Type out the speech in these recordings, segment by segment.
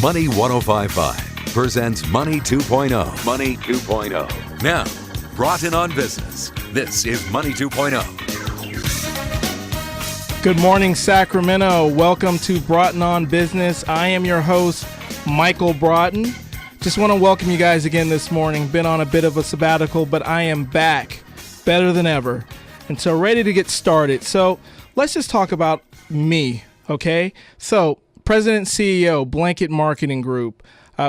Money 1055 presents Money 2.0. Money 2.0. Now, Broughton on Business. This is Money 2.0. Good morning, Sacramento. Welcome to Broughton on Business. I am your host, Michael Broughton. Just want to welcome you guys again this morning. Been on a bit of a sabbatical, but I am back better than ever. And so ready to get started. So let's just talk about me, okay? So President and CEO, Blanket Marketing Group.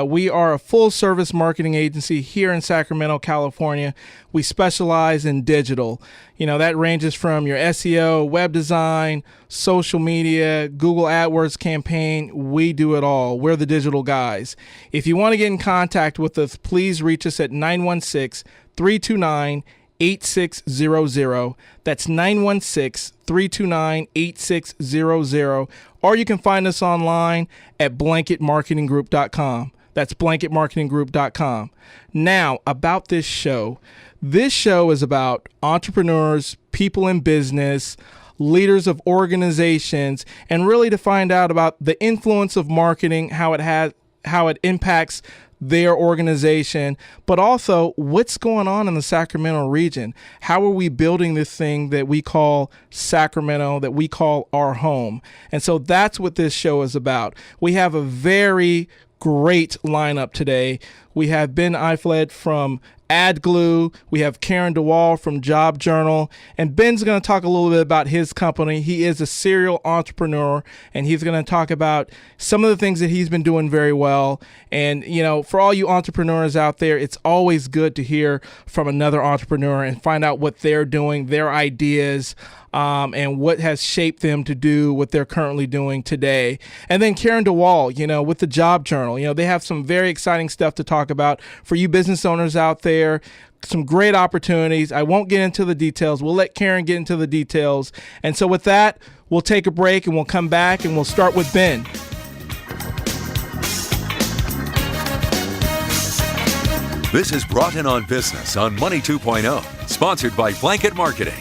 We are a full-service marketing agency here in Sacramento, California. We specialize in digital. You know, that ranges from your SEO, web design, social media, Google AdWords campaign. We do it all. We're the digital guys. If you want to get in contact with us, please reach us at 916-329-8600. That's 916-329-8600. Or you can find us online at blanketmarketinggroup.com. That's blanketmarketinggroup.com. Now, about this show. This show is about entrepreneurs, people in business, leaders of organizations, and really to find out about the influence of marketing, how it impacts their organization, but also what's going on in the Sacramento region. How are we building this thing that we call Sacramento, that we call our home? And so that's what this show is about. We have a very great lineup today. We have Ben Ilfeld from AdGlue. We have Karen DeWall from Job Journal. And Ben's going to talk a little bit about his company. He is a serial entrepreneur, and he's going to talk about some of the things that he's been doing very well. And, you know, for all you entrepreneurs out there, it's always good to hear from another entrepreneur and find out what they're doing, their ideas, and what has shaped them to do what they're currently doing today. And then Karen DeWall, you know, with the Job Journal, you know, they have some very exciting stuff to talk about for you business owners out there. Some great opportunities. I won't get into the details. We'll let Karen get into the details. And so with that, we'll take a break and we'll come back and we'll start with Ben. This is Broughton on Business on Money 2.0, sponsored by Blanket Marketing.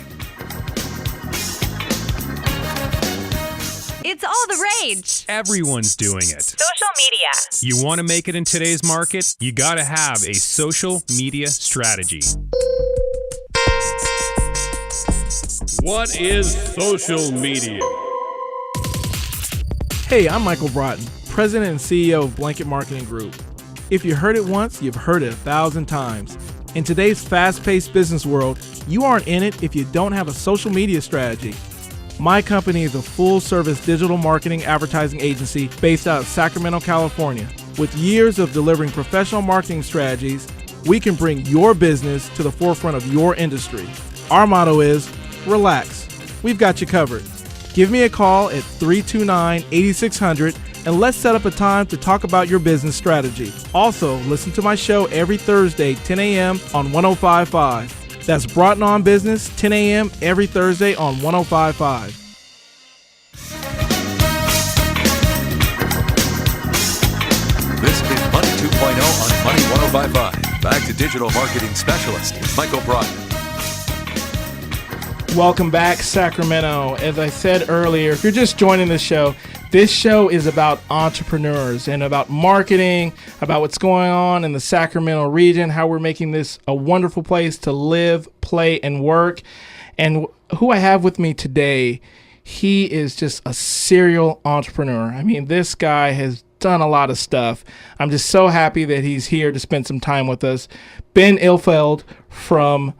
It's all the rage. Everyone's doing it. Social media. You want to make it in today's market? You got to have a social media strategy. What is social media? Hey, I'm Michael Broughton, President and CEO of Blanket Marketing Group. If you heard it once, you've heard it 1,000 times. In today's fast-paced business world, you aren't in it if you don't have a social media strategy. My company is a full-service digital marketing advertising agency based out of Sacramento, California. With years of delivering professional marketing strategies, we can bring your business to the forefront of your industry. Our motto is, relax. We've got you covered. Give me a call at 329-8600 and let's set up a time to talk about your business strategy. Also, listen to my show every Thursday, 10 a.m. on 105.5. That's Broughton on Business, 10 a.m. every Thursday on 105.5. This is Money 2.0 on Money 1055. Back to digital marketing specialist, Michael Broughton. Welcome back, Sacramento. As I said earlier, if you're just joining the show, this show is about entrepreneurs and about marketing, about what's going on in the Sacramento region, how we're making this a wonderful place to live, play, and work. And who I have with me today, he is just a serial entrepreneur. I mean, this guy has done a lot of stuff. I'm just so happy that he's here to spend some time with us. Ben Ilfeld from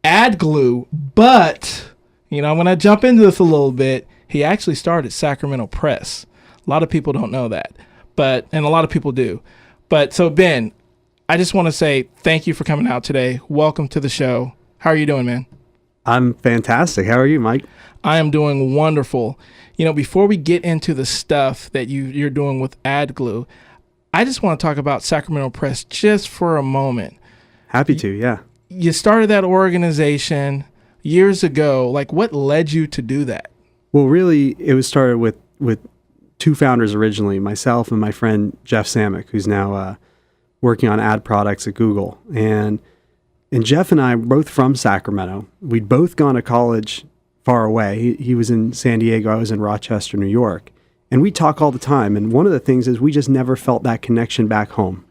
AdGlue, but, you know, I'm going to jump into this a little bit. He actually started Sacramento Press. A lot of people don't know that, and a lot of people do. But so Ben, I just want to say thank you for coming out today. Welcome to the show. How are you doing, man? I'm fantastic. How are you, Mike? I am doing wonderful. You know, before we get into the stuff that you're doing with AdGlue, I just want to talk about Sacramento Press just for a moment. Happy to, yeah. You started that organization years ago. Like, what led you to do that? Well, really, it was started with two founders originally, myself and my friend Jeff Samick, who's now working on ad products at Google. And Jeff and I were both from Sacramento. We'd both gone to college far away. He was in San Diego. I was in Rochester, New York. And we talk all the time. And one of the things is we just never felt that connection back home.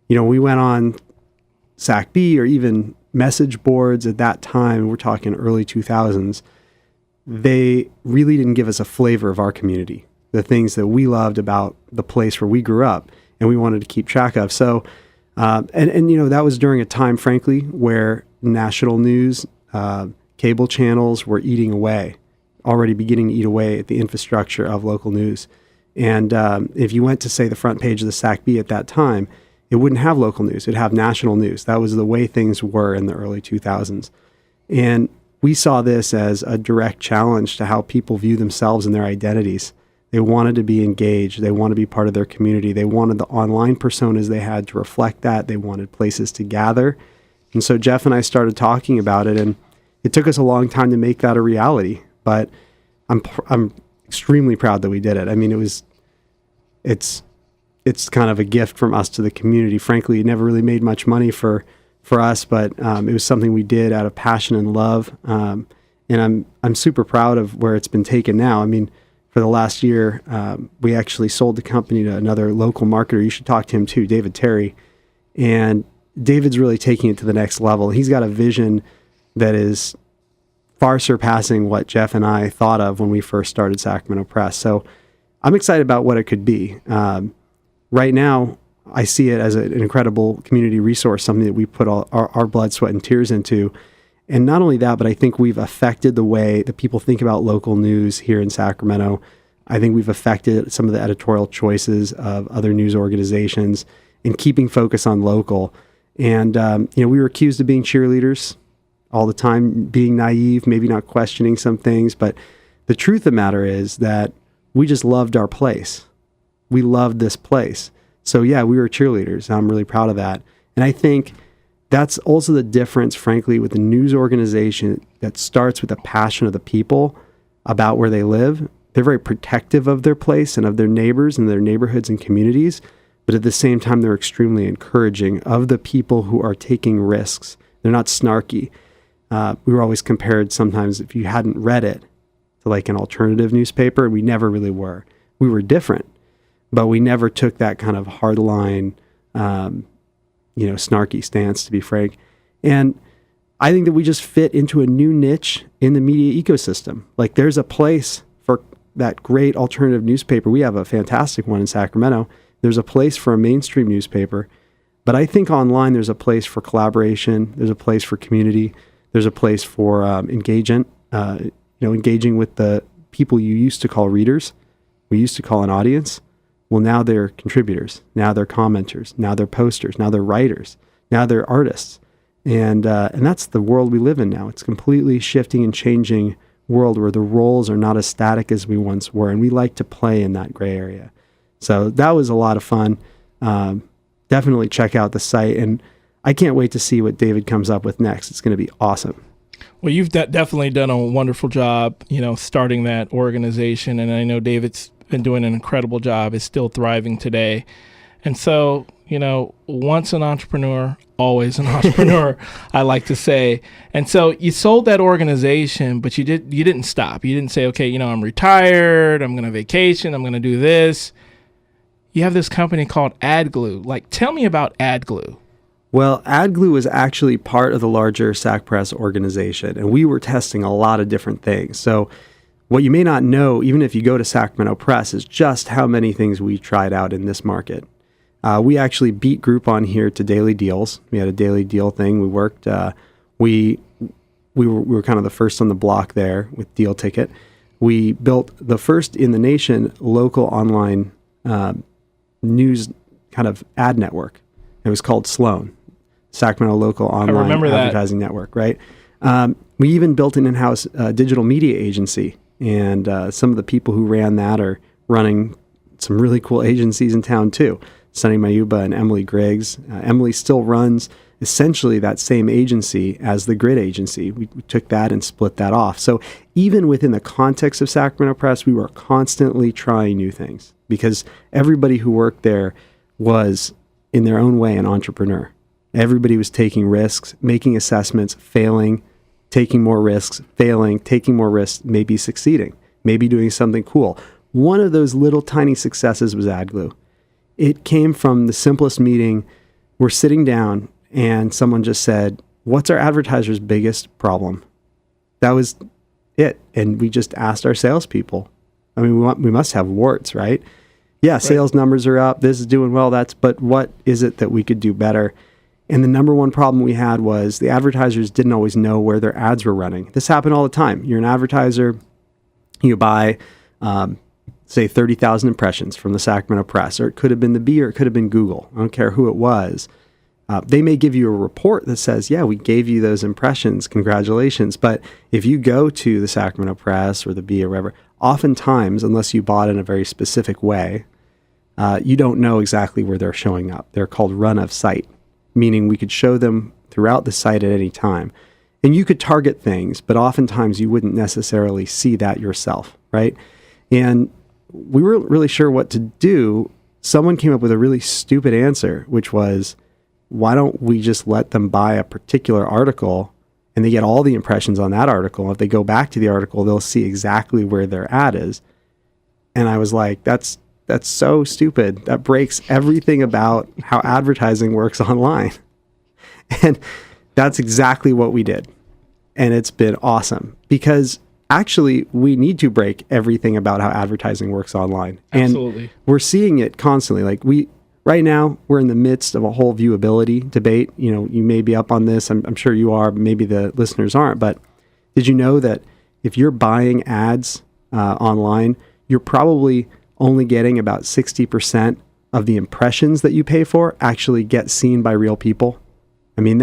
We went on SACB or even message boards at that time. We're talking early 2000s. They really didn't give us a flavor of our community, the things that we loved about the place where we grew up and we wanted to keep track of. So, that was during a time, frankly, where national news, cable channels were eating away, already beginning to eat away at the infrastructure of local news. And if you went to, say, the front page of the SACB at that time, it wouldn't have local news. It'd have national news. That was the way things were in the early 2000s. And we saw this as a direct challenge to how people view themselves and their identities. They wanted to be engaged. They wanted to be part of their community. They wanted the online personas they had to reflect that. They wanted places to gather. And so Jeff and I started talking about it, and it took us a long time to make that a reality. But I'm extremely proud that we did it. I mean, it's kind of a gift from us to the community. Frankly, it never really made much money for us, but it was something we did out of passion and love. And I'm super proud of where it's been taken now. I mean, for the last year, we actually sold the company to another local marketer. You should talk to him too, David Terry. And David's really taking it to the next level. He's got a vision that is far surpassing what Jeff and I thought of when we first started Sacramento Press. So I'm excited about what it could be. Right now, I see it as an incredible community resource, something that we put all our blood, sweat, and tears into. And not only that, but I think we've affected the way that people think about local news here in Sacramento. I think we've affected some of the editorial choices of other news organizations in keeping focus on local. And, we were accused of being cheerleaders all the time, being naive, maybe not questioning some things. But the truth of the matter is that we just loved our place. We loved this place. So yeah, we were cheerleaders. I'm really proud of that. And I think that's also the difference, frankly, with the news organization that starts with the passion of the people about where they live. They're very protective of their place and of their neighbors and their neighborhoods and communities. But at the same time, they're extremely encouraging of the people who are taking risks. They're not snarky. We were always compared sometimes, if you hadn't read it, to like an alternative newspaper. We never really were. We were different, but we never took that kind of hardline, snarky stance, to be frank. And I think that we just fit into a new niche in the media ecosystem. Like there's a place for that great alternative newspaper. We have a fantastic one in Sacramento. There's a place for a mainstream newspaper. But I think online there's a place for collaboration. There's a place for community. There's a place for engaging with the people you used to call readers. We used to call an audience. Well, now they're contributors. Now they're commenters. Now they're posters. Now they're writers. Now they're artists. And that's the world we live in now. It's completely shifting and changing world where the roles are not as static as we once were. And we like to play in that gray area. So that was a lot of fun. Definitely check out the site. And I can't wait to see what David comes up with next. It's going to be awesome. Well, you've definitely done a wonderful job, starting that organization. And I know David's been doing an incredible job, is still thriving today. And so, once an entrepreneur, always an entrepreneur, I like to say. And so you sold that organization, but you didn't stop. You didn't say, okay, I'm retired, I'm going to vacation, I'm going to do this. You have this company called AdGlue. Like, tell me about AdGlue. Well, AdGlue was actually part of the larger Sac Press organization, and we were testing a lot of different things. So what you may not know, even if you go to Sacramento Press, is just how many things we tried out in this market. We actually beat Groupon here to daily deals. We had a daily deal thing. We worked. We were kind of the first on the block there with Deal Ticket. We built the first in the nation local online news kind of ad network. It was called Sloan, Sacramento Local Online Advertising Network, right? We even built an in-house digital media agency, and some of the people who ran that are running some really cool agencies in town too. Sunny Mayuba and Emily Griggs. Emily still runs essentially that same agency as the Grid agency. We took that and split that off. So even within the context of Sacramento Press, we were constantly trying new things because everybody who worked there was, in their own way, an entrepreneur. Everybody was taking risks, making assessments, failing, taking more risks, failing, taking more risks, maybe succeeding, maybe doing something cool. one of those little tiny successes was AdGlue. It came from the simplest meeting. We're sitting down and someone just said, what's our advertiser's biggest problem? That was it. And we just asked our salespeople. I mean, we must have warts, right? Yeah, sales numbers are up. This is doing well. But what is it that we could do better? And the number one problem we had was the advertisers didn't always know where their ads were running. This happened all the time. You're an advertiser, you buy, say, 30,000 impressions from the Sacramento Press, or it could have been the Bee, or it could have been Google. I don't care who it was. They may give you a report that says, yeah, we gave you those impressions. Congratulations. But if you go to the Sacramento Press or the Bee or wherever, oftentimes, unless you bought in a very specific way, you don't know exactly where they're showing up. They're called run of site, meaning we could show them throughout the site at any time. And you could target things, but oftentimes you wouldn't necessarily see that yourself, right? And we weren't really sure what to do. Someone came up with a really stupid answer, which was, why don't we just let them buy a particular article and they get all the impressions on that article? If they go back to the article, they'll see exactly where their ad is. And I was like, that's so stupid. That breaks everything about how advertising works online. And that's exactly what we did. And it's been awesome because actually we need to break everything about how advertising works online. Absolutely. And we're seeing it constantly. Like right now we're in the midst of a whole viewability debate. You know, you may be up on this. I'm sure you are, maybe the listeners aren't, but did you know that if you're buying ads online, you're probably only getting about 60% of the impressions that you pay for actually get seen by real people? I mean,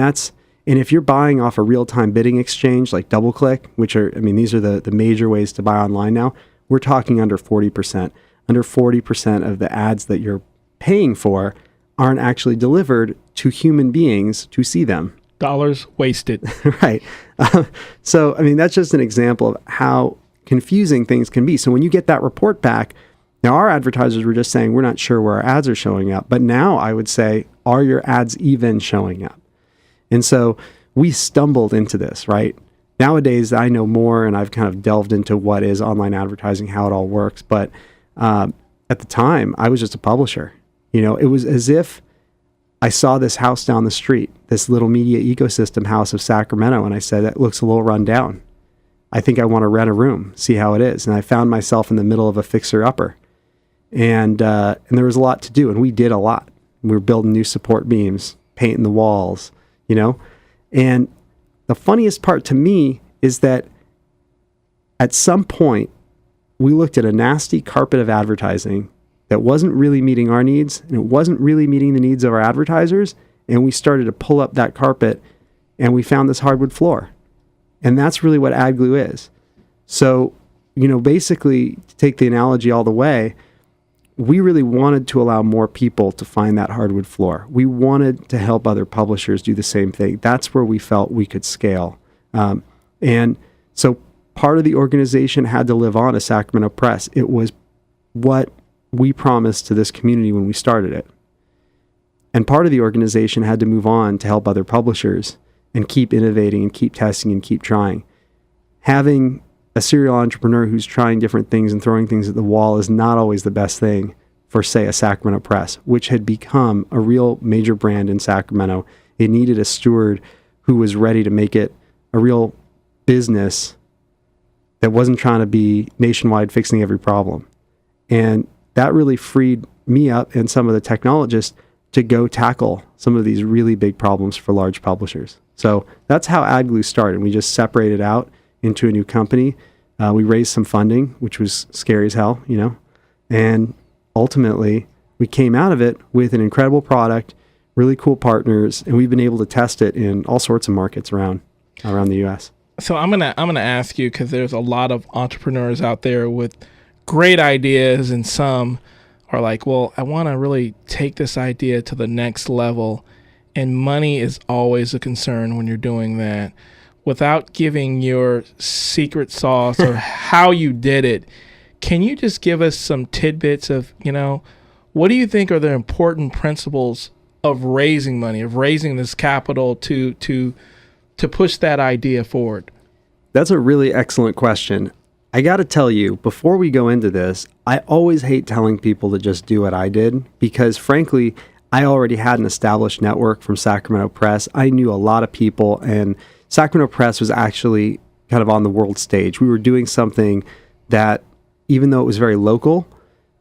and if you're buying off a real-time bidding exchange like DoubleClick, which are, I mean, these are the major ways to buy online now, we're talking under 40%. Under 40% of the ads that you're paying for aren't actually delivered to human beings to see them. Dollars wasted. Right. So, I mean, that's just an example of how confusing things can be. So when you get that report back, now our advertisers were just saying, we're not sure where our ads are showing up. But now I would say, are your ads even showing up? And so we stumbled into this, right? Nowadays, I know more and I've kind of delved into what is online advertising, how it all works. But at the time, I was just a publisher. You know, it was as if I saw this house down the street, this little media ecosystem house of Sacramento, and I said, that looks a little run down. I think I want to rent a room, see how it is. And I found myself in the middle of a fixer-upper. And there was a lot to do, and we did a lot. We were building new support beams, painting the walls, you know? And the funniest part to me is that at some point, we looked at a nasty carpet of advertising that wasn't really meeting our needs, and it wasn't really meeting the needs of our advertisers, and we started to pull up that carpet, and we found this hardwood floor. And that's really what AdGlue is. So, you know, basically, to take the analogy all the way, we really wanted to allow more people to find that hardwood floor. We wanted to help other publishers do the same thing. That's where we felt we could scale. And so part of the organization had to live on as Sacramento Press. It was what we promised to this community when we started it. And part of the organization had to move on to help other publishers and keep innovating and keep testing and keep trying. Having a serial entrepreneur who's trying different things and throwing things at the wall is not always the best thing for, say, a Sacramento Press, which had become a real major brand in Sacramento. It needed a steward who was ready to make it a real business that wasn't trying to be nationwide fixing every problem. And that really freed me up and some of the technologists to go tackle some of these really big problems for large publishers. So that's how AdGlue started. We just separated out into a new company. We raised some funding, which was scary as hell, you know, and ultimately we came out of it with an incredible product, really cool partners, and we've been able to test it in all sorts of markets around the U.S. So I'm gonna ask you, because there's a lot of entrepreneurs out there with great ideas, and some are like, well, I want to really take this idea to the next level, and money is always a concern when you're doing that. Without giving your secret sauce or how you did it, can you just give us some tidbits of, you know, what do you think are the important principles of raising money, of raising this capital to push that idea forward? That's a really excellent question. I got to tell you, before we go into this, I always hate telling people to just do what I did because, frankly, I already had an established network from Sacramento Press. I knew a lot of people, and Sacramento Press was actually kind of on the world stage. We were doing something that, even though it was very local,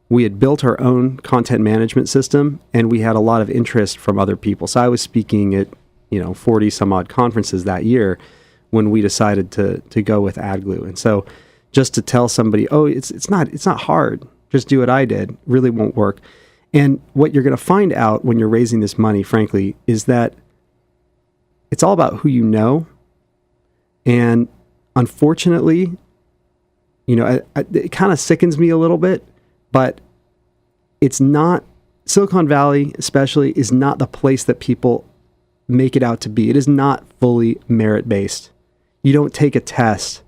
we had built our own content management system, and we had a lot of interest from other people. So I was speaking at 40 some odd conferences that year when we decided to go with AdGlue. And so just to tell somebody, oh, it's not hard, just do what I did, really won't work. And what you're going to find out when you're raising this money, frankly, is that it's all about who you know. And unfortunately, it kind of sickens me a little bit, but it's not, Silicon Valley especially is not the place that people make it out to be. It is not fully merit-based. You don't take a test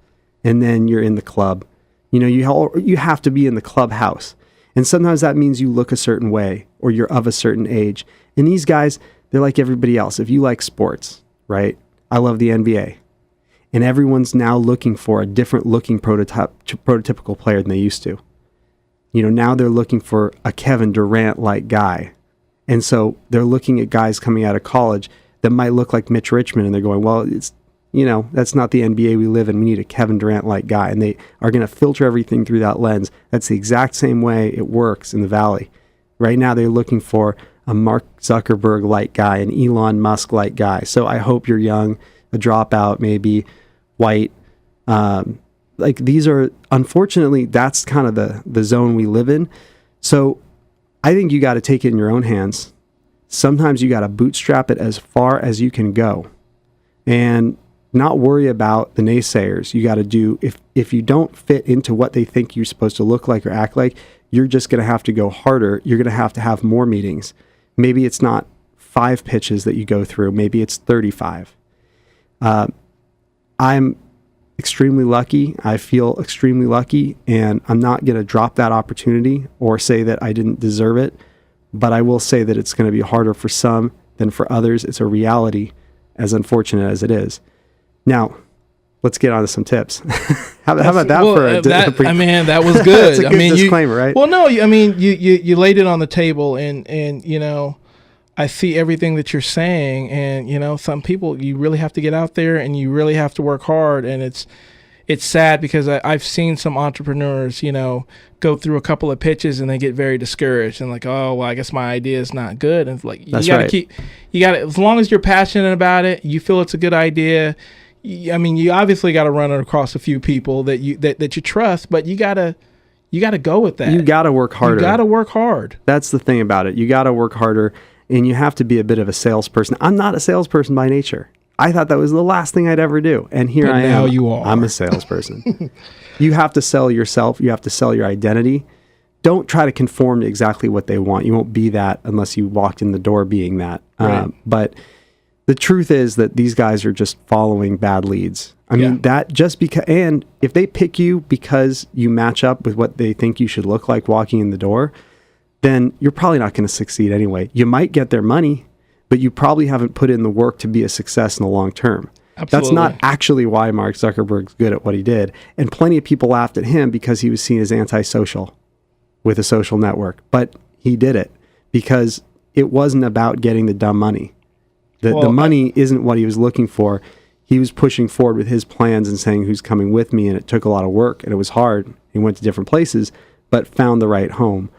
and then you're in the club. You have to be in the clubhouse. And sometimes that means you look a certain way or you're of a certain age. And these guys, they're like everybody else. If you like sports, right? I love the NBA. And everyone's now looking for a different looking prototypical player than they used to. Now they're looking for a Kevin Durant-like guy. And so they're looking at guys coming out of college that might look like Mitch Richmond. And they're going, well, it's, that's not the NBA we live in. We need a Kevin Durant-like guy. And they are going to filter everything through that lens. That's the exact same way it works in the Valley. Right now, they're looking for a Mark Zuckerberg-like guy, an Elon Musk-like guy. So I hope you're young, a dropout, maybe white. These are, unfortunately, that's kind of the zone we live in. So I think you got to take it in your own hands. Sometimes you got to bootstrap it as far as you can go. And not worry about the naysayers. You got to do, if you don't fit into what they think you're supposed to look like or act like, you're just going to have to go harder. You're going to have more meetings. Maybe it's not 5 pitches that you go through. Maybe it's 35. I'm extremely lucky. I feel extremely lucky, and I'm not going to drop that opportunity or say that I didn't deserve it. But I will say that it's going to be harder for some than for others. It's a reality, as unfortunate as it is. Now, let's get on to some tips. how about that that was good. That's a good disclaimer, right? Well, no, you laid it on the table, and I see everything that you're saying, and some people, you really have to get out there and you really have to work hard, and it's sad because I've seen some entrepreneurs, go through a couple of pitches and they get very discouraged and like, oh, well, I guess my idea is not good. And it's like, you got to, as long as you're passionate about it, you feel it's a good idea. You obviously got to run it across a few people that you trust, but you got to go with that. You got to work harder. You got to work hard. That's the thing about it. You got to work harder, and you have to be a bit of a salesperson. I'm not a salesperson by nature. I thought that was the last thing I'd ever do. And here I am. Now you are. I'm a salesperson. You have to sell yourself. You have to sell your identity. Don't try to conform to exactly what they want. You won't be that unless you walked in the door being that. Right. But the truth is that these guys are just following bad leads. I mean, that just because, and if they pick you because you match up with what they think you should look like walking in the door, then you're probably not going to succeed anyway. You might get their money, but you probably haven't put in the work to be a success in the long term. Absolutely. That's not actually why Mark Zuckerberg's good at what he did. And plenty of people laughed at him because he was seen as antisocial with a social network. But he did it because it wasn't about getting the dumb money. The money isn't what he was looking for. He was pushing forward with his plans and saying, who's coming with me? And it took a lot of work and it was hard. He went to different places, but found the right home.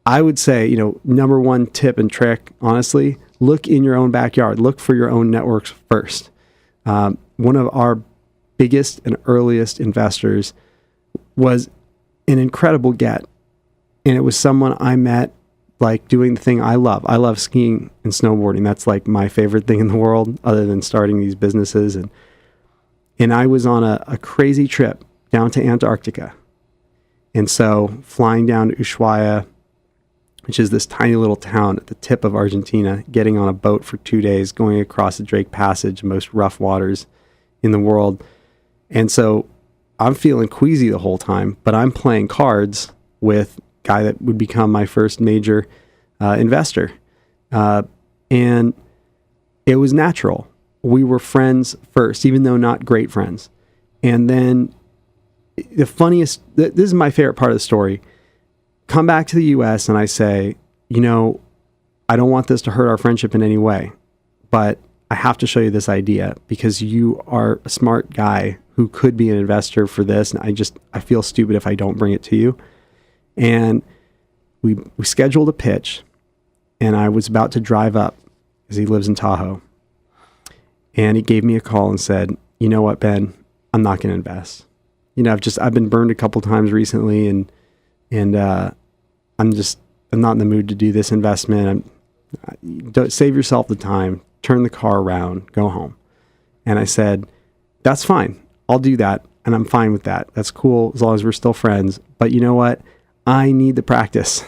I would say, number one tip and trick, honestly, look in your own backyard. Look for your own networks first. One of our biggest and earliest investors was an incredible get. And it was someone I met like doing the thing I love. I love skiing and snowboarding. That's like my favorite thing in the world other than starting these businesses. And I was on a crazy trip down to Antarctica. And so flying down to Ushuaia, which is this tiny little town at the tip of Argentina, getting on a boat for 2 days, going across the Drake Passage, most rough waters in the world. And so I'm feeling queasy the whole time, but I'm playing cards with a guy that would become my first major investor. And it was natural. We were friends first, even though not great friends. And then the funniest, this is my favorite part of the story. Come back to the US and I say, I don't want this to hurt our friendship in any way, but I have to show you this idea because you are a smart guy who could be an investor for this. And I feel stupid if I don't bring it to you. And we scheduled a pitch, and I was about to drive up because he lives in Tahoe. And he gave me a call and said, you know what, Ben, I'm not going to invest. I've been burned a couple times recently, and I'm not in the mood to do this investment. Don't save yourself the time, turn the car around, go home. And I said, that's fine. I'll do that. And I'm fine with that. That's cool as long as we're still friends. But you know what? I need the practice.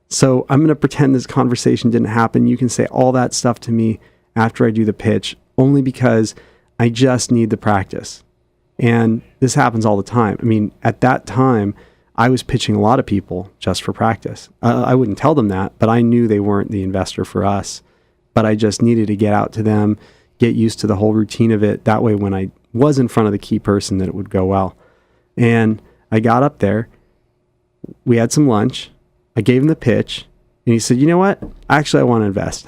So I'm going to pretend this conversation didn't happen. You can say all that stuff to me after I do the pitch, only because I just need the practice. And this happens all the time. I mean, at that time, I was pitching a lot of people just for practice. I wouldn't tell them that, but I knew they weren't the investor for us. But I just needed to get out to them, get used to the whole routine of it. That way, when I was in front of the key person, that it would go well. And I got up there. We had some lunch. I gave him the pitch. And he said, you know what? Actually, I want to invest.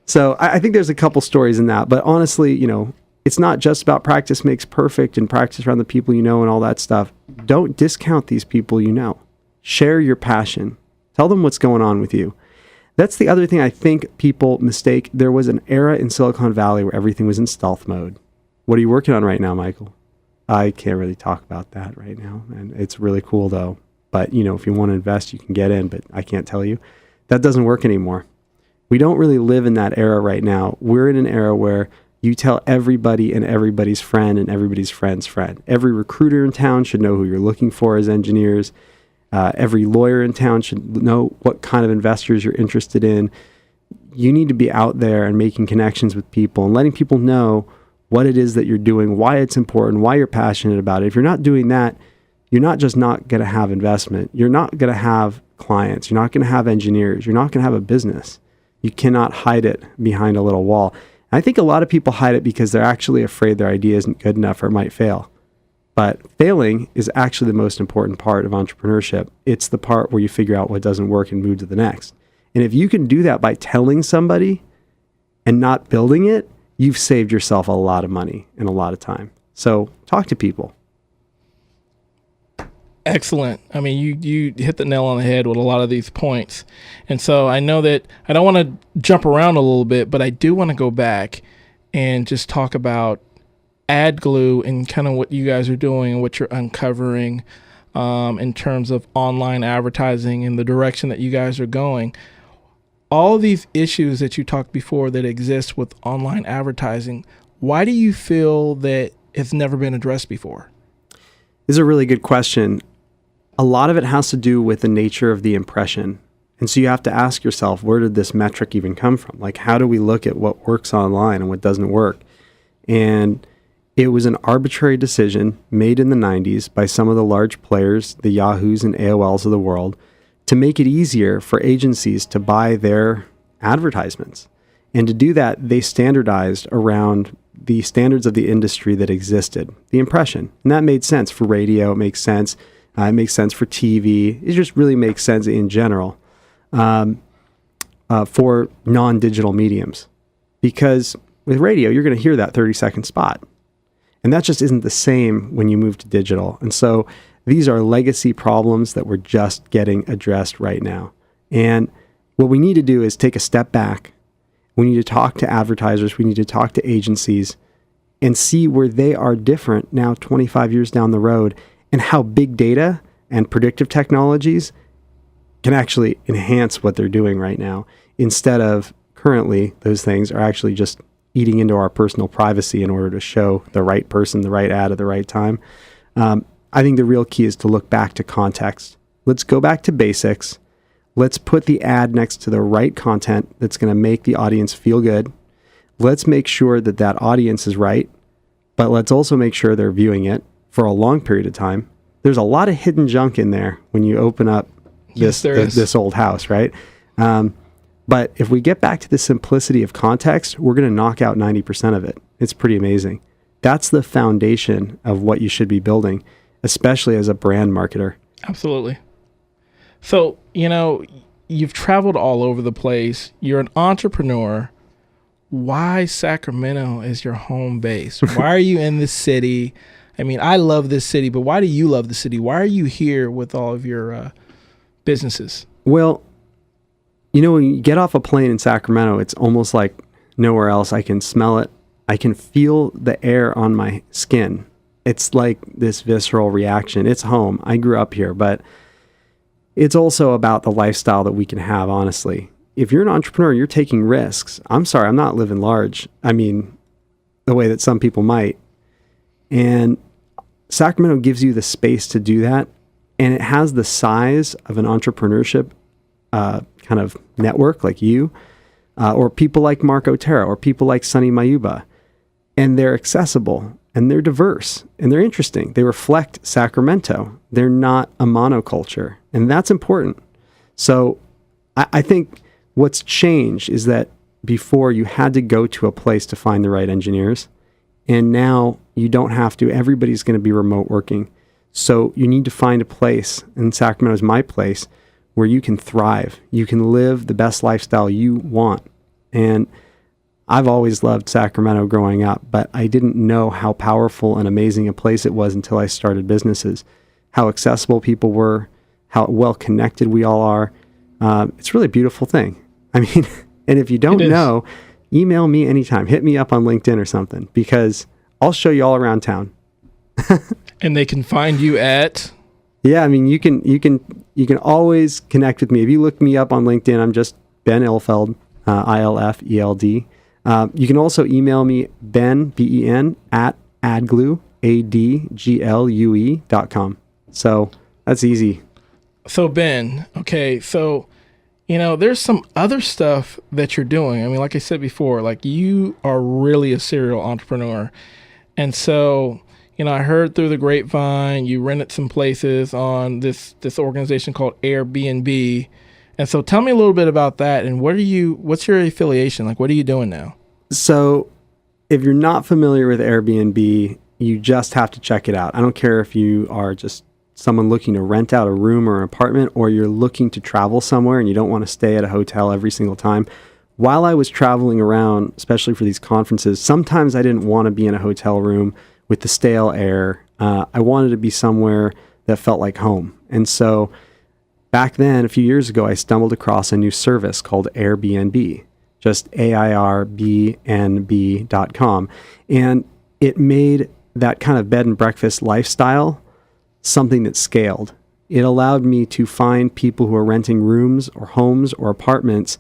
So I think there's a couple stories in that. But honestly, it's not just about practice makes perfect and practice around the people you know and all that stuff. Don't discount these people you know. Share your passion. Tell them what's going on with you. That's the other thing I think people mistake. There was an era in Silicon Valley where everything was in stealth mode. What are you working on right now, Michael? I can't really talk about that right now. And it's really cool though. But if you want to invest, you can get in, but I can't tell you. That doesn't work anymore. We don't really live in that era right now. We're in an era where you tell everybody and everybody's friend and everybody's friend's friend. Every recruiter in town should know who you're looking for as engineers. Every lawyer in town should know what kind of investors you're interested in. You need to be out there and making connections with people and letting people know what it is that you're doing, why it's important, why you're passionate about it. If you're not doing that, you're not just not going to have investment. You're not going to have clients. You're not going to have engineers. You're not going to have a business. You cannot hide it behind a little wall. I think a lot of people hide it because they're actually afraid their idea isn't good enough or it might fail. But failing is actually the most important part of entrepreneurship. It's the part where you figure out what doesn't work and move to the next. And if you can do that by telling somebody and not building it, you've saved yourself a lot of money and a lot of time. So talk to people. Excellent. I mean, you hit the nail on the head with a lot of these points. And so I know that I don't want to jump around a little bit, but I do want to go back and just talk about AdGlue and kind of what you guys are doing and what you're uncovering in terms of online advertising and the direction that you guys are going. All of these issues that you talked before that exist with online advertising, why do you feel that it's never been addressed before? This is a really good question. A lot of it has to do with the nature of the impression. And so you have to ask yourself, where did this metric even come from? Like, how do we look at what works online and what doesn't work? And it was an arbitrary decision made in the 90s by some of the large players, the Yahoos and AOLs of the world, to make it easier for agencies to buy their advertisements. And to do that, they standardized around the standards of the industry that existed, the impression. And that made sense for radio. It makes sense. It makes sense for TV. It just really makes sense in general for non-digital mediums. Because with radio, you're going to hear that 30-second spot. And that just isn't the same when you move to digital. And so these are legacy problems that we're just getting addressed right now. And what we need to do is take a step back. We need to talk to advertisers. We need to talk to agencies and see where they are different now 25 years down the road and how big data and predictive technologies can actually enhance what they're doing right now. Instead of currently, those things are actually just eating into our personal privacy in order to show the right person the right ad at the right time. I think the real key is to look back to context. Let's go back to basics. Let's put the ad next to the right content that's going to make the audience feel good. Let's make sure that that audience is right, but let's also make sure they're viewing it for a long period of time. There's a lot of hidden junk in there when you open up this old house, right? But if we get back to the simplicity of context, we're going to knock out 90% of it. It's pretty amazing. That's the foundation of what you should be building, especially as a brand marketer. Absolutely. So, you've traveled all over the place. You're an entrepreneur. Why Sacramento is your home base? Why are you in this city? I mean, I love this city, but why do you love the city? Why are you here with all of your businesses? Well, when you get off a plane in Sacramento, it's almost like nowhere else. I can smell it. I can feel the air on my skin. It's like this visceral reaction. It's home. I grew up here, but it's also about the lifestyle that we can have, honestly. If you're an entrepreneur, you're taking risks. I'm sorry, I'm not living large. I mean, the way that some people might. And Sacramento gives you the space to do that. And it has the size of an entrepreneurship kind of network like you, or people like Mark Otero, or people like Sonny Mayuba. And they're accessible, and they're diverse, and they're interesting. They reflect Sacramento. They're not a monoculture, and that's important. So I think what's changed is that before you had to go to a place to find the right engineers, and now you don't have to. Everybody's going to be remote working. So you need to find a place, and Sacramento is my place, where you can thrive. You can live the best lifestyle you want. And I've always loved Sacramento growing up, but I didn't know how powerful and amazing a place it was until I started businesses, how accessible people were, how well connected we all are. It's really a beautiful thing. I mean, and if you don't know, email me anytime. Hit me up on LinkedIn or something, because I'll show you all around town. And they can find you at? Yeah, I mean, you can always connect with me. If you look me up on LinkedIn, I'm just Ben Ilfeld, ILFELD. You can also email me, Ben, BEN, at adglue, ADGLUE.com. So that's easy. So Ben, okay, so, there's some other stuff that you're doing. I mean, like I said before, like you are really a serial entrepreneur. And so, I heard through the grapevine, you rented some places on this organization called Airbnb. And so tell me a little bit about that. And what's your affiliation? Like, what are you doing now? So if you're not familiar with Airbnb, you just have to check it out. I don't care if you are just someone looking to rent out a room or an apartment, or you're looking to travel somewhere and you don't want to stay at a hotel every single time. While I was traveling around, especially for these conferences, sometimes I didn't want to be in a hotel room with the stale air. I wanted to be somewhere that felt like home. And so back then, a few years ago, I stumbled across a new service called Airbnb, just AIRBNB.com. And it made that kind of bed and breakfast lifestyle something that scaled. It allowed me to find people who are renting rooms or homes or apartments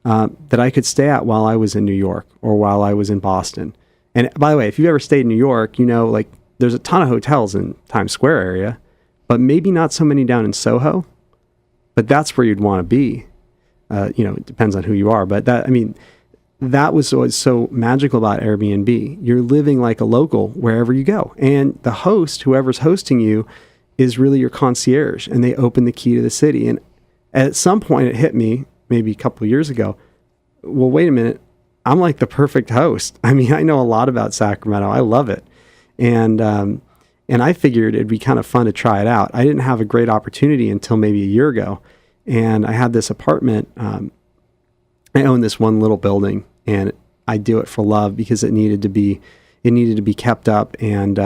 that I could stay at while I was in New York or while I was in Boston. And by the way, if you've ever stayed in New York, like there's a ton of hotels in Times Square area, but maybe not so many down in Soho. But that's where you'd want to be. It depends on who you are. But that was what's so magical about Airbnb. You're living like a local wherever you go. And the host, whoever's hosting you, is really your concierge. And they open the key to the city. And at some point it hit me, maybe a couple of years ago, well, wait a minute. I'm like the perfect host. I mean, I know a lot about Sacramento. I love it. And I figured it'd be kind of fun to try it out. I didn't have a great opportunity until maybe a year ago. And I had this apartment. I own this one little building, and I do it for love because it needed to be kept up, and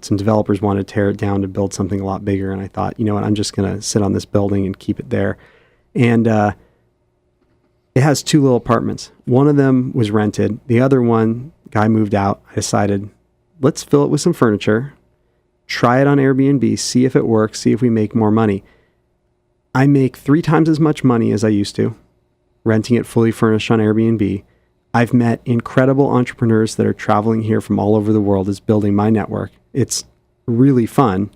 some developers wanted to tear it down to build something a lot bigger. And I thought, you know what, I'm just going to sit on this building and keep it there. And it has two little apartments. One of them was rented. The other one, guy moved out. I decided, let's fill it with some furniture, try it on Airbnb, see if it works, see if we make more money. I make 3 times as much money as I used to renting it fully furnished on Airbnb. I've met incredible entrepreneurs that are traveling here from all over the world, is building my network. It's really fun.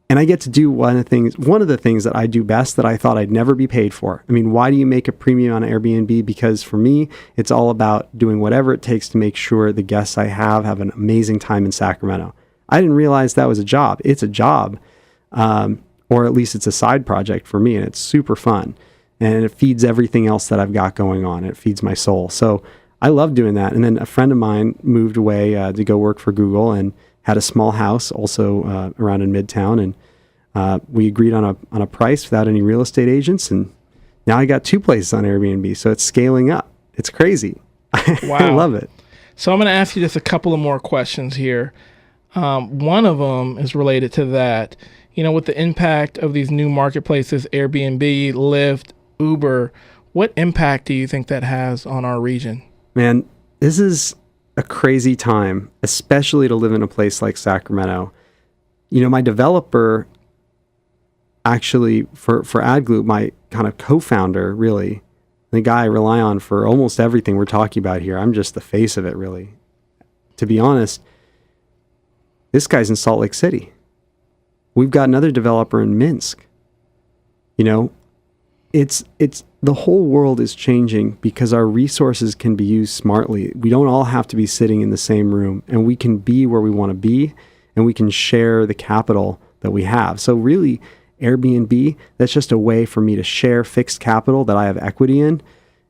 And I get to do one of the things that I do best that I thought I'd never be paid for. I mean, why do you make a premium on Airbnb? Because for me, it's all about doing whatever it takes to make sure the guests I have an amazing time in Sacramento. I didn't realize that was a job. It's a job, or at least it's a side project for me, and it's super fun. And it feeds everything else that I've got going on. It feeds my soul. So I love doing that. And then a friend of mine moved away to go work for Google and had a small house also around in Midtown. And we agreed on a price without any real estate agents. And now I got 2 places on Airbnb. So it's scaling up. It's crazy. Wow. I love it. So I'm going to ask you just a couple of more questions here. One of them is related to that. With the impact of these new marketplaces, Airbnb, Lyft, Uber, what impact do you think that has on our region? Man, this is a crazy time, especially to live in a place like Sacramento. My developer, actually, for AdGloop, my kind of co-founder, really, the guy I rely on for almost everything we're talking about here. I'm just the face of it, really. To be honest, this guy's in Salt Lake City. We've got another developer in Minsk. It's the whole world is changing because our resources can be used smartly. We don't all have to be sitting in the same room, and we can be where we want to be, and we can share the capital that we have. So really, Airbnb, that's just a way for me to share fixed capital that I have equity in,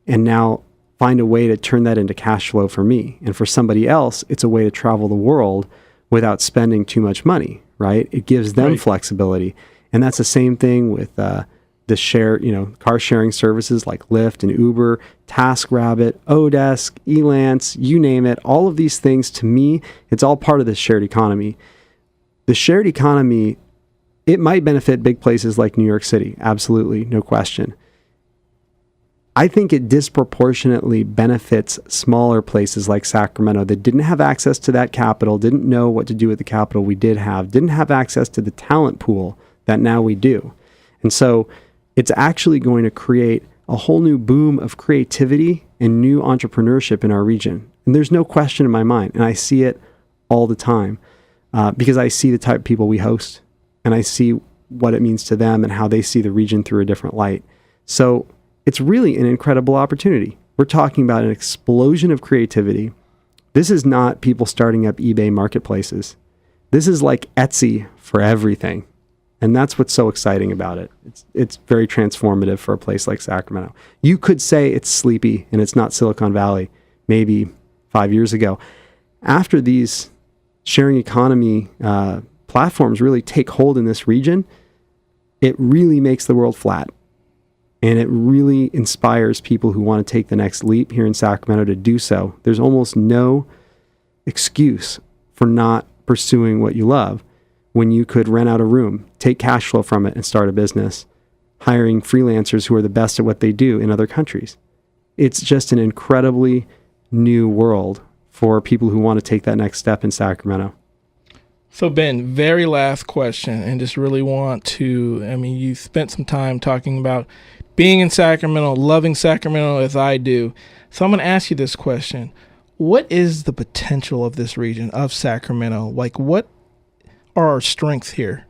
and now find a way to turn that into cash flow for me. And for somebody else, it's a way to travel the world without spending too much money, right? It gives them flexibility. And that's the same thing with the car sharing services like Lyft and Uber, TaskRabbit, Odesk, Elance, you name it. All of these things, to me, it's all part of the shared economy. The shared economy, it might benefit big places like New York City. Absolutely, no question. I think it disproportionately benefits smaller places like Sacramento that didn't have access to that capital, didn't know what to do with the capital we did have, didn't have access to the talent pool that now we do. And so it's actually going to create a whole new boom of creativity and new entrepreneurship in our region. And there's no question in my mind. And I see it all the time because I see the type of people we host, and I see what it means to them and how they see the region through a different light. So it's really an incredible opportunity. We're talking about an explosion of creativity. This is not people starting up eBay marketplaces. This is like Etsy for everything. And that's what's so exciting about it. It's very transformative for a place like Sacramento. You could say it's sleepy and it's not Silicon Valley maybe 5 years ago. After these sharing economy platforms really take hold in this region, it really makes the world flat. And it really inspires people who want to take the next leap here in Sacramento to do so. There's almost no excuse for not pursuing what you love when you could rent out a room, take cash flow from it, and start a business, hiring freelancers who are the best at what they do in other countries. It's just an incredibly new world for people who want to take that next step in Sacramento. So Ben, very last question, and just really want to, you spent some time talking about being in Sacramento, loving Sacramento as I do. So I'm going to ask you this question. What is the potential of this region, of Sacramento? Like, what are our strengths here?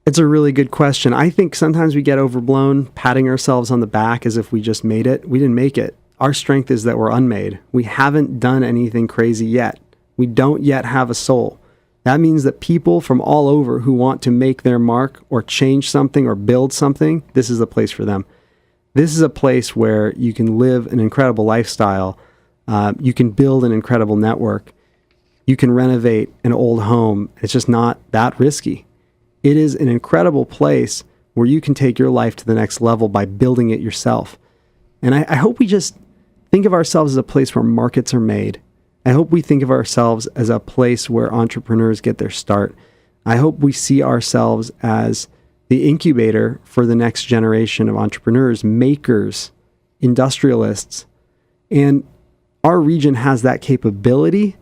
It's a really good question. I think sometimes we get overblown, patting ourselves on the back as if we just made it. We didn't make it. Our strength is that we're unmade. We haven't done anything crazy yet. We don't yet have a soul. That means that people from all over who want to make their mark or change something or build something, this is a place for them. This is a place where you can live an incredible lifestyle. You can build an incredible network. You can renovate an old home. It's just not that risky. It is an incredible place where you can take your life to the next level by building it yourself. And I hope we just think of ourselves as a place where markets are made. I hope we think of ourselves as a place where entrepreneurs get their start. I hope we see ourselves as the incubator for the next generation of entrepreneurs, makers, industrialists. And our region has that capability,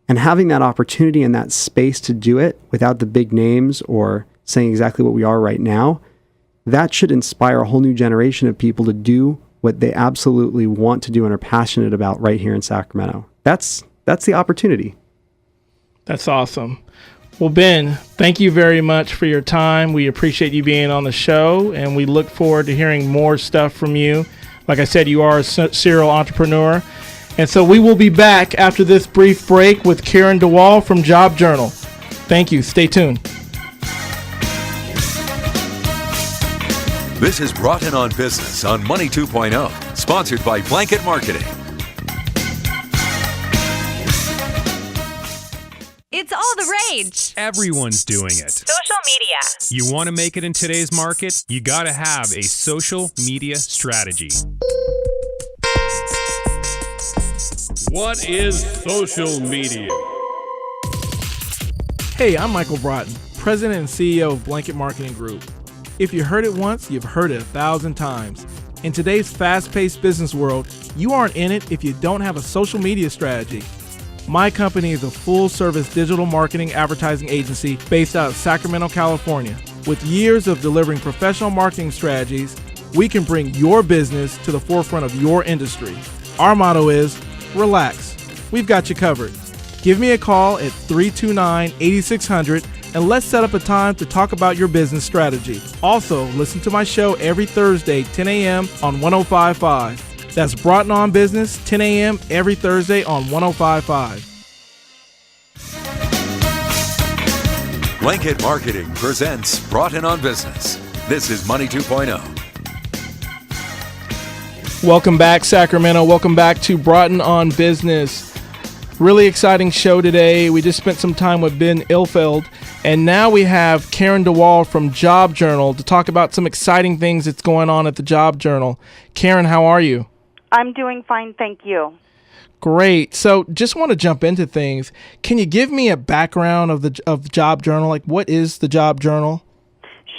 and having that opportunity and that space to do it without the big names or saying exactly what we are right now, that should inspire a whole new generation of people to do what they absolutely want to do and are passionate about right here in Sacramento. That's the opportunity. That's awesome. Well, Ben, thank you very much for your time. We appreciate you being on the show, and we look forward to hearing more stuff from you. Like I said, you are a serial entrepreneur. And so we will be back after this brief break with Karen DeWall from Job Journal. Thank you. Stay tuned. This is Broughton on Business on Money 2.0, sponsored by Blanket Marketing. rage. Everyone's doing it. Social media. You want to make it in today's market? You got to have a social media strategy. What is social media? Hey, I'm Michael Broughton, President and CEO of Blanket Marketing Group. If you heard it once, you've heard it 1,000 times. In today's fast-paced business world, you aren't in it if you don't have a social media strategy. My company is a full-service digital marketing advertising agency based out of Sacramento, California. With years of delivering professional marketing strategies, we can bring your business to the forefront of your industry. Our motto is, relax. We've got you covered. Give me a call at 329-8600 and let's set up a time to talk about your business strategy. Also, listen to my show every Thursday, 10 a.m. on 105.5. That's Broughton on Business, 10 a.m. every Thursday on 105.5. Blanket Marketing presents Broughton on Business. This is Money 2.0. Welcome back, Sacramento. Welcome back to Broughton on Business. Really exciting show today. We just spent some time with Ben Ilfeld, and now we have Karen DeWall from Job Journal to talk about some exciting things that's going on at the Job Journal. Karen, how are you? I'm doing fine, thank you. Great. So just want to jump into things. Can you give me a background of the Job Journal? Like, what is the Job Journal?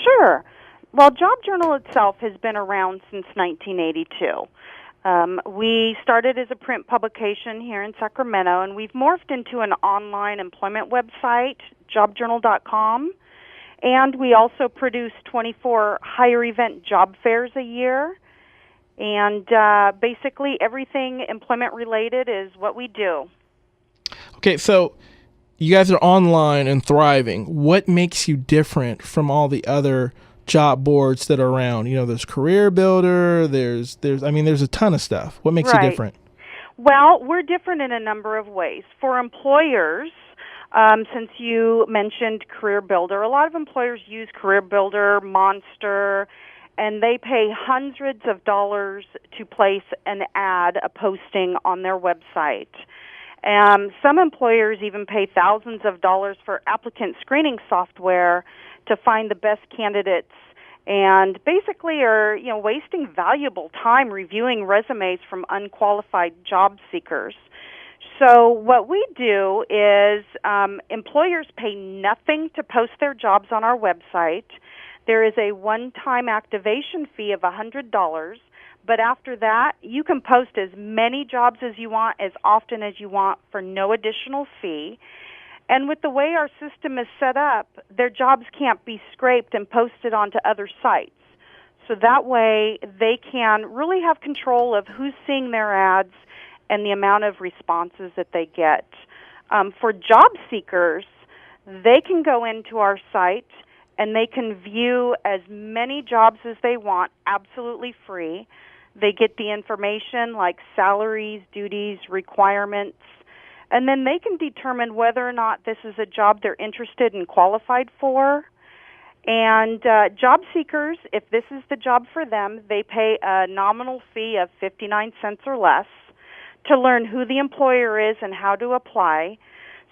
Sure. Well, Job Journal itself has been around since 1982. We started as a print publication here in Sacramento, and we've morphed into an online employment website, jobjournal.com, and we also produce 24 higher event job fairs a year, and basically everything employment related is what we do. Okay, so you guys are online and thriving. What makes you different from all the other job boards that are around? You know, there's Career Builder, there's a ton of stuff. What makes you different? Well, we're different in a number of ways. For employers, since you mentioned Career Builder, a lot of employers use Career Builder, Monster, and they pay hundreds of dollars to place an ad, a posting on their website. Some employers even pay thousands of dollars for applicant screening software to find the best candidates, and basically are, wasting valuable time reviewing resumes from unqualified job seekers. So what we do is employers pay nothing to post their jobs on our website. There is a one-time activation fee of $100, but after that, you can post as many jobs as you want, as often as you want, for no additional fee. And with the way our system is set up, their jobs can't be scraped and posted onto other sites. So that way, they can really have control of who's seeing their ads and the amount of responses that they get. For job seekers, they can go into our site and they can view as many jobs as they want, absolutely free. They get the information like salaries, duties, requirements, and then they can determine whether or not this is a job they're interested and qualified for. And job seekers, if this is the job for them, they pay a nominal fee of 59 cents or less to learn who the employer is and how to apply.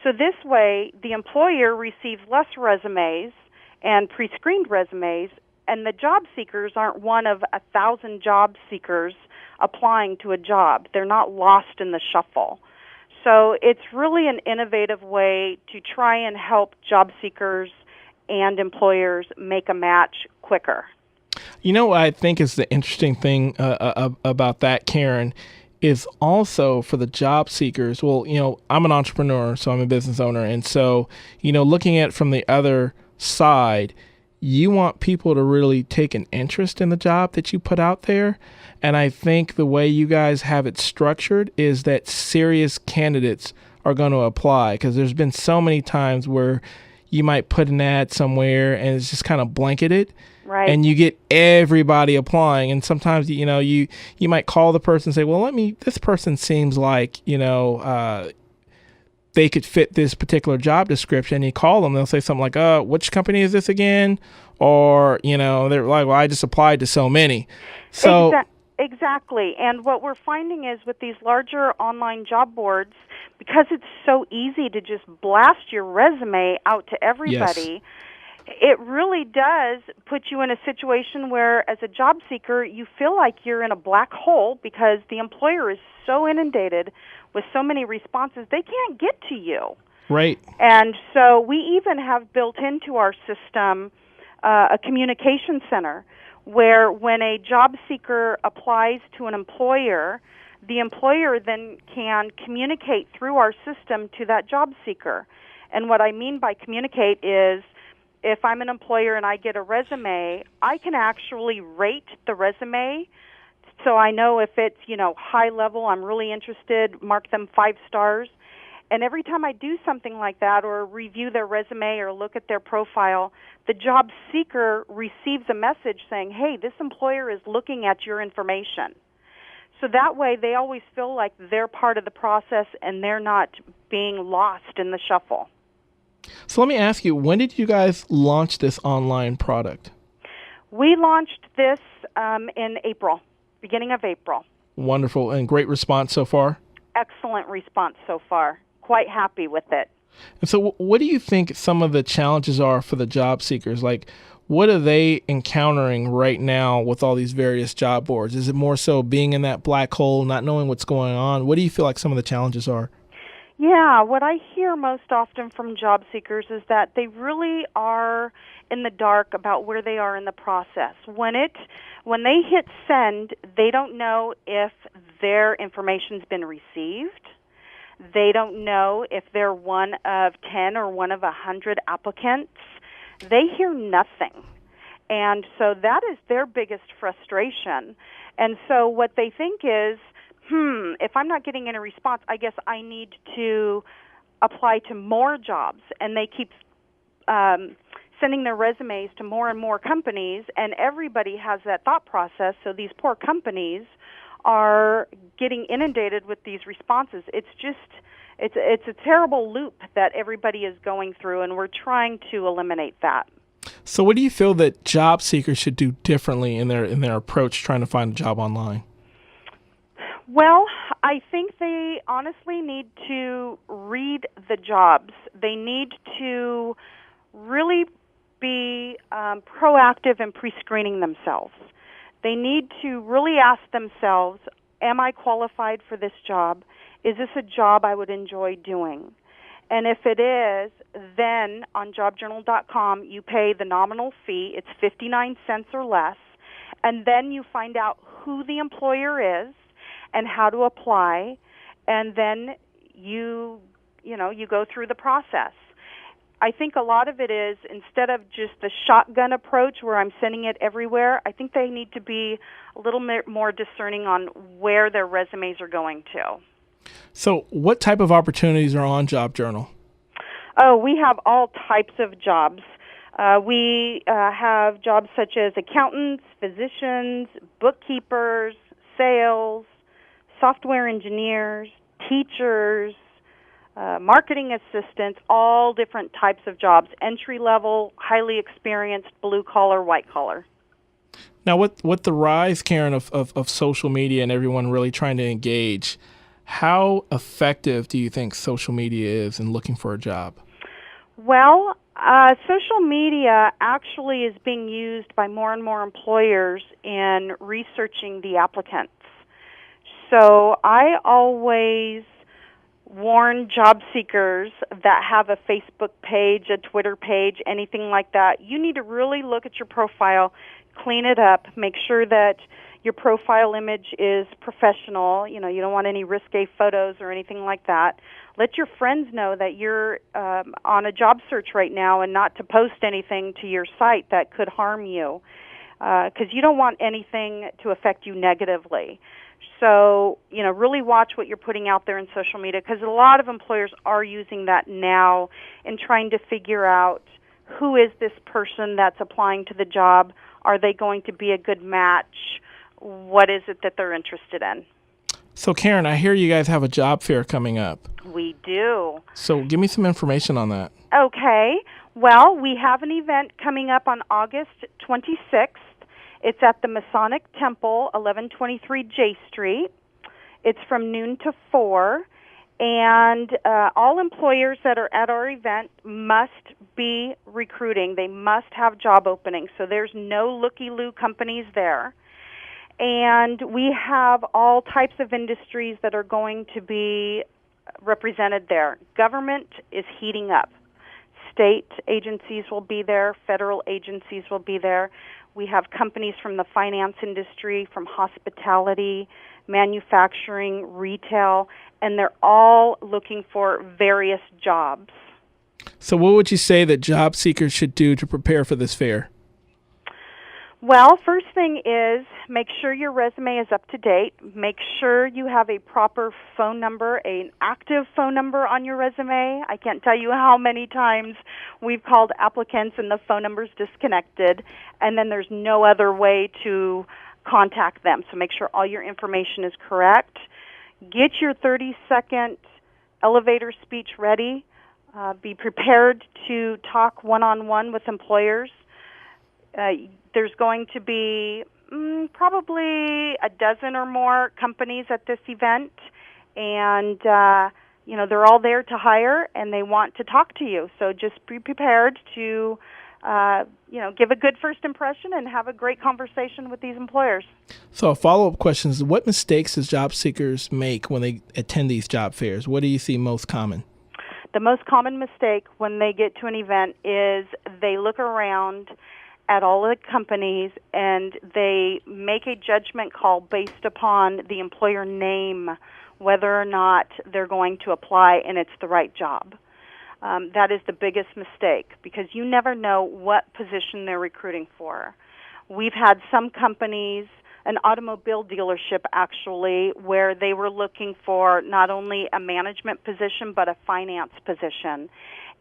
So this way, the employer receives less resumes and pre-screened resumes, and the job seekers aren't one of 1,000 job seekers applying to a job. They're not lost in the shuffle. So it's really an innovative way to try and help job seekers and employers make a match quicker. You know what I think is the interesting thing about that, Karen, is also for the job seekers. Well, I'm an entrepreneur, so I'm a business owner. And so, looking at it from the other side, you want people to really take an interest in the job that you put out there. And I think the way you guys have it structured is that serious candidates are going to apply, because there's been so many times where you might put an ad somewhere and it's just kind of blanketed. Right. And you get everybody applying. And sometimes, you might call the person and say, well, this person seems like, they could fit this particular job description. You call them, they'll say something like, which company is this again? Or, they're like, well, I just applied to so many. So Exactly. And what we're finding is with these larger online job boards, because it's so easy to just blast your resume out to everybody, it really does put you in a situation where, as a job seeker, you feel like you're in a black hole because the employer is so inundated with so many responses, they can't get to you. Right. And so we even have built into our system a communication center where when a job seeker applies to an employer, the employer then can communicate through our system to that job seeker. And what I mean by communicate is, if I'm an employer and I get a resume, I can actually rate the resume so I know if it's, high level, I'm really interested, mark them 5 stars. And every time I do something like that or review their resume or look at their profile, the job seeker receives a message saying, hey, this employer is looking at your information. So that way they always feel like they're part of the process and they're not being lost in the shuffle. So let me ask you, when did you guys launch this online product? We launched this in April, beginning of April. Wonderful, and great response so far? Excellent response so far. Quite happy with it. And so what do you think some of the challenges are for the job seekers? Like, what are they encountering right now with all these various job boards? Is it more so being in that black hole, not knowing what's going on? What do you feel like some of the challenges are? Yeah, what I hear most often from job seekers is that they really are in the dark about where they are in the process. When they hit send, they don't know if their information's been received. They don't know if they're one of 10 or one of 100 applicants. They hear nothing. And so that is their biggest frustration. And so what they think is, if I'm not getting any response, I guess I need to apply to more jobs. And they keep sending their resumes to more and more companies, and everybody has that thought process. So these poor companies are getting inundated with these responses. It's a terrible loop that everybody is going through, and we're trying to eliminate that. So what do you feel that job seekers should do differently in their approach trying to find a job online? Well, I think they honestly need to read the jobs. They need to really be proactive in pre-screening themselves. They need to really ask themselves, am I qualified for this job? Is this a job I would enjoy doing? And if it is, then on jobjournal.com, you pay the nominal fee. It's 59 cents or less. And then you find out who the employer is and how to apply. And then you go through the process. I think a lot of it is, instead of just the shotgun approach where I'm sending it everywhere, I think they need to be a little bit more discerning on where their resumes are going to. So what type of opportunities are on Job Journal? Oh, we have all types of jobs. We have jobs such as accountants, physicians, bookkeepers, sales, software engineers, teachers, marketing assistants, all different types of jobs, entry level, highly experienced, blue collar, white collar. Now, with the rise, Karen, of social media and everyone really trying to engage, how effective do you think social media is in looking for a job? Well, social media actually is being used by more and more employers in researching the applicants. So I always warn job seekers that have a Facebook page, a Twitter page, anything like that. You need to really look at your profile, clean it up, make sure that your profile image is professional. You don't want any risque photos or anything like that. Let your friends know that you're on a job search right now, and not to post anything to your site that could harm you, because you don't want anything to affect you negatively. So, really watch what you're putting out there in social media, because a lot of employers are using that now in trying to figure out who is this person that's applying to the job. Are they going to be a good match? What is it that they're interested in? So, Karen, I hear you guys have a job fair coming up. We do. So give me some information on that. Okay. Well, we have an event coming up on August 26th. It's at the Masonic Temple, 1123 J Street. It's from noon to 4. And all employers that are at our event must be recruiting. They must have job openings. So there's no looky-loo companies there. And we have all types of industries that are going to be represented there. Government is heating up. State agencies will be there. Federal agencies will be there. We have companies from the finance industry, from hospitality, manufacturing, retail, and they're all looking for various jobs. So what would you say that job seekers should do to prepare for this fair? Well, first thing is make sure your resume is up to date. Make sure you have a proper phone number, an active phone number on your resume. I can't tell you how many times we've called applicants and the phone number's disconnected, and then there's no other way to contact them. So make sure all your information is correct. Get your 30-second elevator speech ready. Be prepared to talk one-on-one with employers. There's going to be probably a dozen or more companies at this event, and they're all there to hire, and they want to talk to you. So just be prepared to give a good first impression and have a great conversation with these employers. So a follow-up question is, what mistakes does job seekers make when they attend these job fairs? What do you see most common? The most common mistake when they get to an event is they look around at all of the companies and they make a judgment call based upon the employer name, whether or not they're going to apply and it's the right job. That is the biggest mistake because you never know what position they're recruiting for. We've had some companies, an automobile dealership actually, where they were looking for not only a management position but a finance position.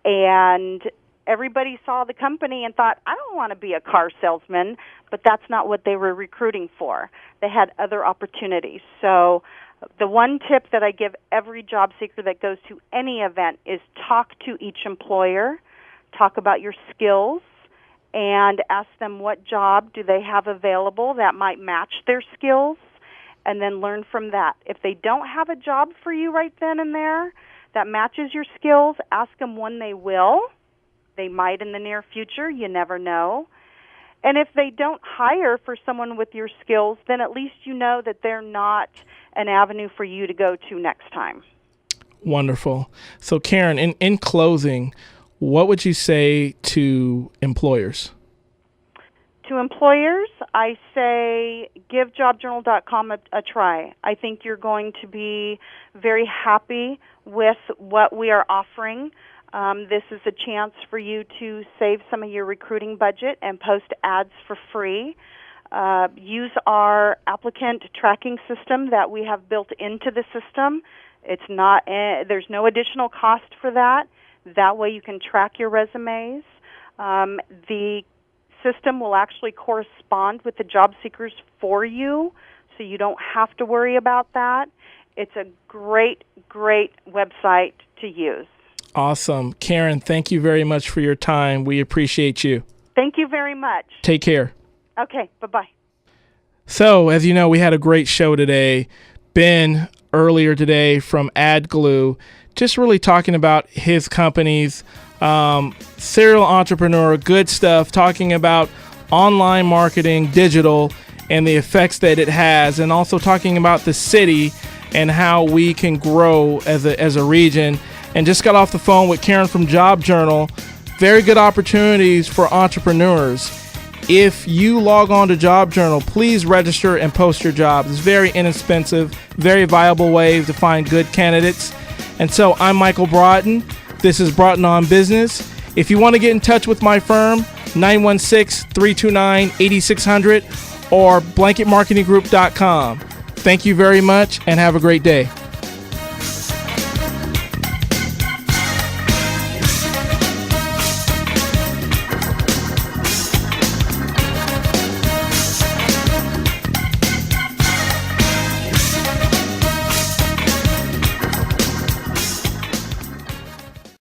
And everybody saw the company and thought, I don't want to be a car salesman, but that's not what they were recruiting for. They had other opportunities. So the one tip that I give every job seeker that goes to any event is talk to each employer, talk about your skills, and ask them what job do they have available that might match their skills, and then learn from that. If they don't have a job for you right then and there that matches your skills, ask them when they will. They might in the near future, you never know. And if they don't hire for someone with your skills, then at least you know that they're not an avenue for you to go to next time. Wonderful. So Karen, in closing, what would you say to employers? To employers, I say give jobjournal.com a try. I think you're going to be very happy with what we are offering. This is a chance for you to save some of your recruiting budget and post ads for free. Use our applicant tracking system that we have built into the system. It's not there's no additional cost for that. That way you can track your resumes. The system will actually correspond with the job seekers for you, so you don't have to worry about that. It's a great, great website to use. Awesome. Karen, thank you very much for your time. We appreciate you. Thank you very much. Take care. Okay, bye-bye. So, as you know, we had a great show today. Ben, earlier today from AdGlue, just really talking about his company's serial entrepreneur, good stuff, talking about online marketing, digital, and the effects that it has, and also talking about the city and how we can grow as a region. And just got off the phone with Karen from Job Journal. Very good opportunities for entrepreneurs. If you log on to Job Journal, please register and post your job. It's very inexpensive, very viable way to find good candidates. And so I'm Michael Broughton. This is Broughton on Business. If you want to get in touch with my firm, 916-329-8600 or blanketmarketinggroup.com. Thank you very much and have a great day.